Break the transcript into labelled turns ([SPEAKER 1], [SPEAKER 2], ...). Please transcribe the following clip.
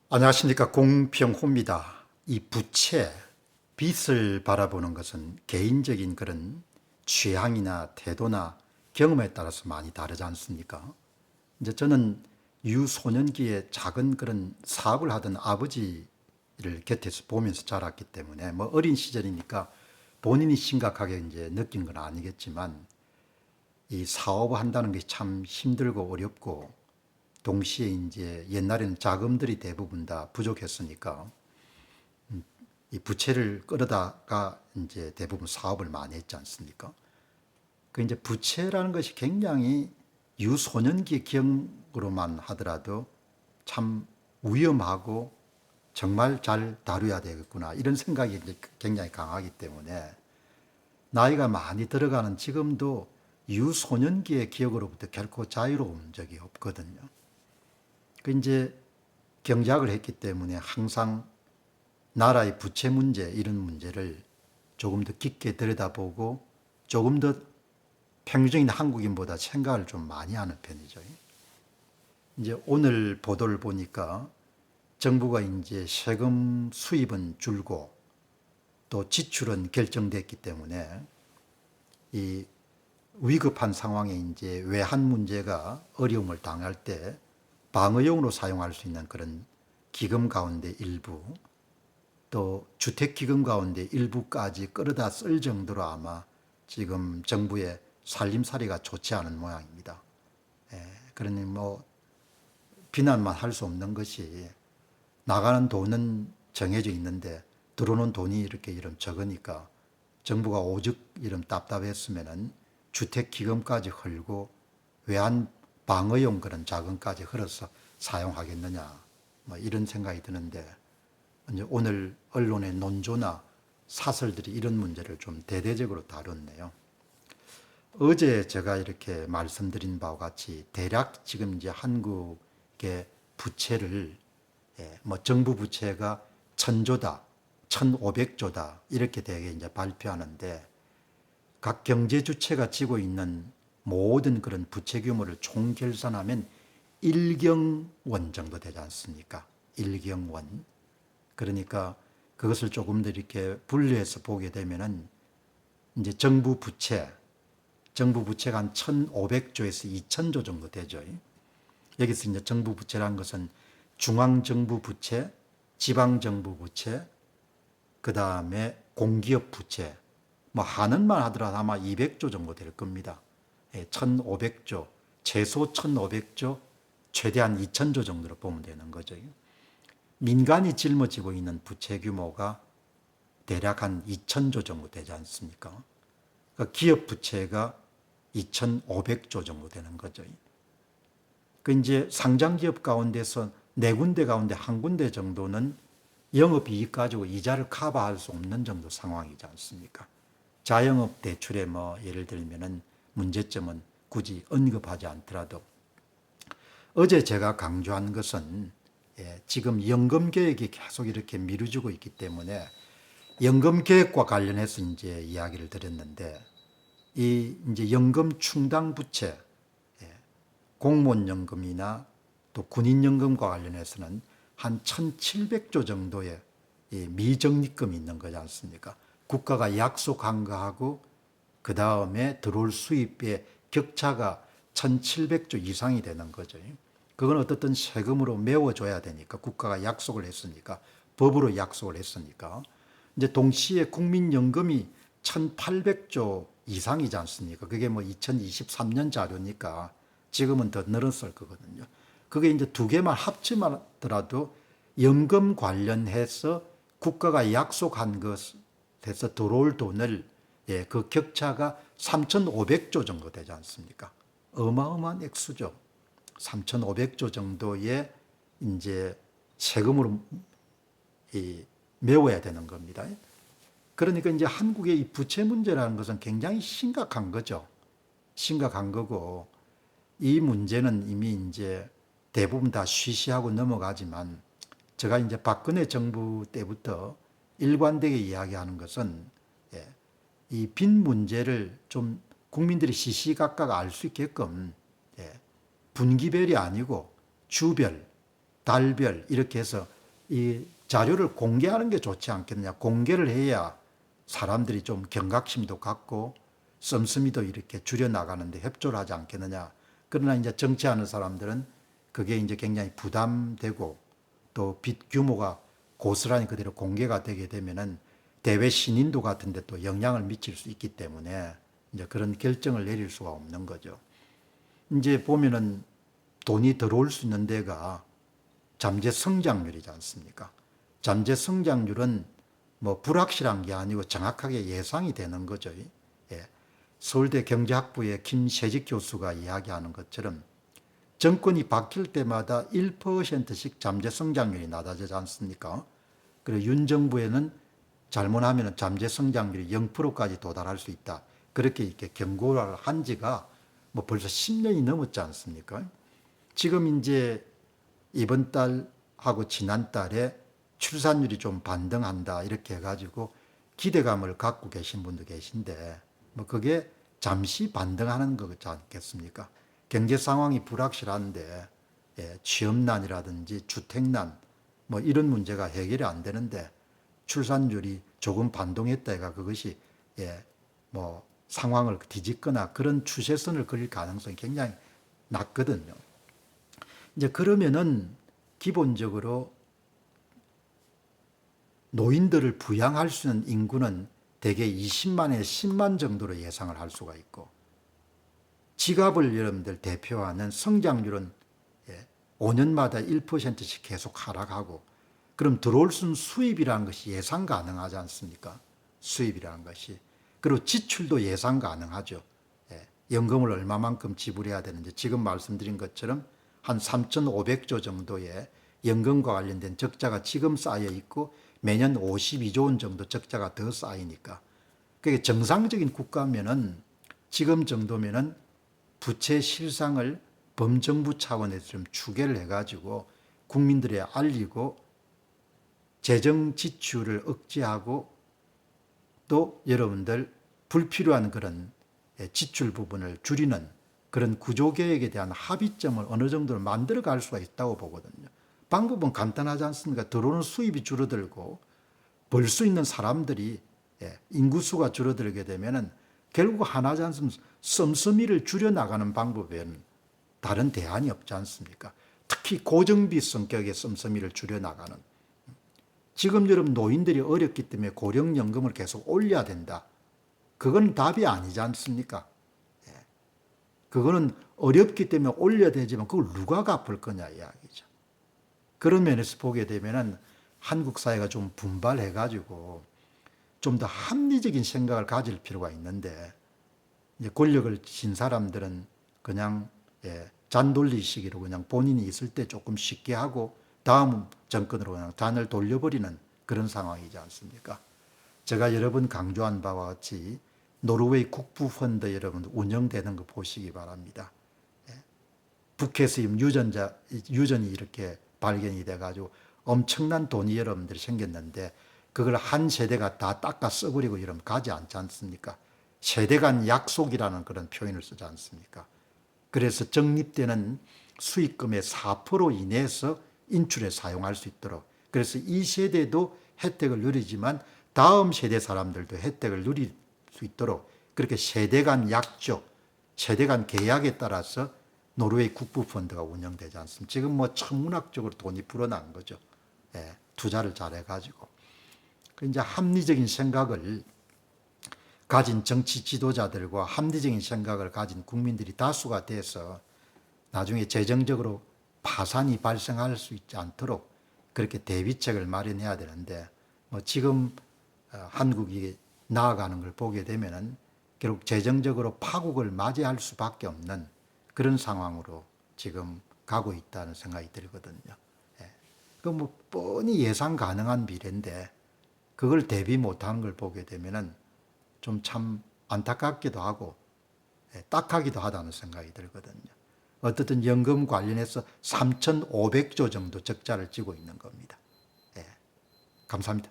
[SPEAKER 1] 안녕하십니까, 공평호입니다. 이 부채, 빚을 바라보는 것은 개인적인 그런 취향이나 태도나 경험에 따라서 많이 다르지 않습니까? 이제 저는 유소년기에 작은 그런 사업을 하던 아버지를 곁에서 보면서 자랐기 때문에 뭐 어린 시절이니까 본인이 심각하게 이제 느낀 건 아니겠지만, 이 사업을 한다는 게 참 힘들고 어렵고, 동시에 이제 옛날에는 자금들이 대부분 다 부족했으니까 이 부채를 끌어다가 이제 대부분 사업을 많이 했지 않습니까? 그 이제 부채라는 것이 굉장히 유소년기 기억으로만 하더라도 참 위험하고 정말 잘 다뤄야 되겠구나, 이런 생각이 이제 굉장히 강하기 때문에 나이가 많이 들어가는 지금도 유소년기의 기억으로부터 결코 자유로운 적이 없거든요. 그 이제 경작을 했기 때문에 항상 나라의 부채 문제, 이런 문제를 조금 더 깊게 들여다보고 조금 더 평균적인 한국인보다 생각을 좀 많이 하는 편이죠. 이제 오늘 보도를 보니까 정부가 이제 세금 수입은 줄고 또 지출은 결정됐기 때문에 이 위급한 상황에 이제 외환 문제가 어려움을 당할 때 방어용으로 사용할 수 있는 그런 기금 가운데 일부, 또 주택기금 가운데 일부까지 끌어다 쓸 정도로 아마 지금 정부의 살림살이가 좋지 않은 모양입니다. 그러니 뭐 비난만 할 수 없는 것이, 나가는 돈은 정해져 있는데 들어오는 돈이 이렇게 이름 적으니까 정부가 오죽 이름 답답했으면은 주택기금까지 헐고 외환 방어용 그런 자금까지 흘러서 사용하겠느냐, 뭐 이런 생각이 드는데, 이제 오늘 언론의 논조나 사설들이 이런 문제를 좀 대대적으로 다뤘네요. 어제 제가 이렇게 말씀드린 바와 같이 대략 지금 이제 한국의 부채를, 뭐 정부 부채가 1,000조다, 1,500조다 이렇게 되게 이제 발표하는데, 각 경제 주체가 지고 있는 모든 그런 부채 규모를 총 결산하면 1경원 정도 되지 않습니까? 1경원. 그러니까 그것을 조금 더 이렇게 분류해서 보게 되면은 이제 정부 부채가 한 1,500조에서 2,000조 정도 되죠. 여기서 이제 정부 부채라는 것은 중앙정부 부채, 지방정부 부채, 그 다음에 공기업 부채, 뭐 하는만 하더라도 아마 200조 정도 될 겁니다. 1,500조, 최소 1,500조, 최대한 2,000조 정도로 보면 되는 거죠. 민간이 짊어지고 있는 부채 규모가 대략 한 2,000조 정도 되지 않습니까? 그러니까 기업 부채가 2,500조 정도 되는 거죠. 그 이제 상장 기업 가운데서 네 군데 가운데 한 군데 정도는 영업이익 가지고 이자를 커버할 수 없는 정도 상황이지 않습니까? 자영업 대출에 뭐 예를 들면은 문제점은 굳이 언급하지 않더라도, 어제 제가 강조한 것은 지금 연금 계획이 계속 이렇게 미뤄지고 있기 때문에 연금 계획과 관련해서 이제 이야기를 드렸는데, 이 이제 연금 충당 부채, 공무원 연금이나 또 군인 연금과 관련해서는 한 1,700조 정도의 미적립금이 있는 거지 않습니까? 국가가 약속한 거하고 그 다음에 들어올 수입의 격차가 1,700조 이상이 되는 거죠. 그건 어떻든 세금으로 메워줘야 되니까, 국가가 약속을 했으니까, 법으로 약속을 했으니까. 이제 동시에 국민연금이 1,800조 이상이지 않습니까? 그게 뭐 2023년 자료니까 지금은 더 늘었을 거거든요. 그게 이제 두 개만 합치더라도 연금 관련해서 국가가 약속한 것에서 들어올 돈을, 그 격차가 3,500조 정도 되지 않습니까? 어마어마한 액수죠. 3,500조 정도의 이제 세금으로 메워야 되는 겁니다. 그러니까 이제 한국의 이 부채 문제라는 것은 굉장히 심각한 거죠. 심각한 거고, 이 문제는 이미 이제 대부분 다 쉬쉬하고 넘어가지만, 제가 이제 박근혜 정부 때부터 일관되게 이야기하는 것은, 이 빈 문제를 좀 국민들이 시시각각 알 수 있게끔, 분기별이 아니고 주별, 달별 이렇게 해서 이 자료를 공개하는 게 좋지 않겠느냐. 공개를 해야 사람들이 좀 경각심도 갖고 씀씀이도 이렇게 줄여나가는데 협조를 하지 않겠느냐. 그러나 이제 정치하는 사람들은 그게 이제 굉장히 부담되고 또 빚 규모가 고스란히 그대로 공개가 되게 되면은 대외 신인도 같은데 또 영향을 미칠 수 있기 때문에 이제 그런 결정을 내릴 수가 없는 거죠. 이제 보면은 돈이 들어올 수 있는 데가 잠재 성장률이지 않습니까? 잠재 성장률은 뭐 불확실한 게 아니고 정확하게 예상이 되는 거죠. 예. 서울대 경제학부의 김세직 교수가 이야기하는 것처럼 정권이 바뀔 때마다 1%씩 잠재 성장률이 낮아지지 않습니까? 그리고 윤 정부에는 잘못하면 잠재 성장률이 0%까지 도달할 수 있다. 그렇게 이렇게 경고를 한 지가 뭐 벌써 10년이 넘었지 않습니까? 지금 이제 이번 달하고 지난 달에 출산율이 좀 반등한다 이렇게 해가지고 기대감을 갖고 계신 분도 계신데 뭐 그게 잠시 반등하는 거지 않겠습니까? 경제 상황이 불확실한데 취업난이라든지 주택난 뭐 이런 문제가 해결이 안 되는데 출산율이 조금 반동했다 해가 그것이 뭐 상황을 뒤집거나 그런 추세선을 그릴 가능성이 굉장히 낮거든요. 이제 그러면은 기본적으로 노인들을 부양할 수 있는 인구는 대개 20만에서 10만 정도로 예상을 할 수가 있고 지갑을 여러분들 대표하는 성장률은 5년마다 1%씩 계속 하락하고 그럼 들어올 수 있는 수입이라는 것이 예상 가능하지 않습니까? 수입이라는 것이. 그리고 지출도 예상 가능하죠. 연금을 얼마만큼 지불해야 되는지 지금 말씀드린 것처럼 한 3,500조 정도의 연금과 관련된 적자가 지금 쌓여 있고 매년 52조 원 정도 적자가 더 쌓이니까 그게 정상적인 국가면은 지금 정도면은 부채 실상을 범정부 차원에서 좀 추계를 해가지고 국민들에 알리고 재정 지출을 억제하고 또 여러분들 불필요한 그런 지출 부분을 줄이는 그런 구조개혁에 대한 합의점을 어느 정도로 만들어 갈 수가 있다고 보거든요. 방법은 간단하지 않습니까? 들어오는 수입이 줄어들고 벌 수 있는 사람들이 인구수가 줄어들게 되면은 결국 하나지 않습니까? 씀씀이를 줄여나가는 방법에는 다른 대안이 없지 않습니까? 특히 고정비 성격의 씀씀이를 줄여나가는. 지금 여러분 노인들이 어렵기 때문에 고령연금을 계속 올려야 된다. 그건 답이 아니지 않습니까? 그거는 어렵기 때문에 올려야 되지만 그걸 누가 갚을 거냐 이야기죠. 그런 면에서 보게 되면은 한국 사회가 좀 분발해가지고 좀 더 합리적인 생각을 가질 필요가 있는데 이제 권력을 쥔 사람들은 그냥 잔돌리식으로 그냥 본인이 있을 때 조금 쉽게 하고 다음 정권으로 그냥 잔을 돌려버리는 그런 상황이지 않습니까? 제가 여러 번 강조한 바와 같이 노르웨이 국부펀드 여러분 운영되는 거 보시기 바랍니다. 북해에서 유전이 이렇게 발견이 돼가지고 엄청난 돈이 여러분들이 생겼는데 그걸 한 세대가 다 닦아 써버리고 이러면 가지 않지 않습니까? 세대 간 약속이라는 그런 표현을 쓰지 않습니까? 그래서 적립되는 수익금의 4% 이내에서 인출에 사용할 수 있도록 그래서 이 세대도 혜택을 누리지만 다음 세대 사람들도 혜택을 누릴 수 있도록 그렇게 세대 간 약조, 세대 간 계약에 따라서 노르웨이 국부펀드가 운영되지 않습니까? 지금 뭐 천문학적으로 돈이 불어난 거죠. 투자를 잘해가지고. 이제 합리적인 생각을 가진 정치 지도자들과 합리적인 생각을 가진 국민들이 다수가 돼서 나중에 재정적으로 파산이 발생할 수 있지 않도록 그렇게 대비책을 마련해야 되는데 뭐 지금 한국이 나아가는 걸 보게 되면은 결국 재정적으로 파국을 맞이할 수밖에 없는 그런 상황으로 지금 가고 있다는 생각이 들거든요. 그 뭐 뻔히 예상 가능한 미래인데 그걸 대비 못하는 걸 보게 되면은 좀 참 안타깝기도 하고 딱하기도 하다는 생각이 들거든요. 어떻든 연금 관련해서 3,500조 정도 적자를 지고 있는 겁니다. 감사합니다.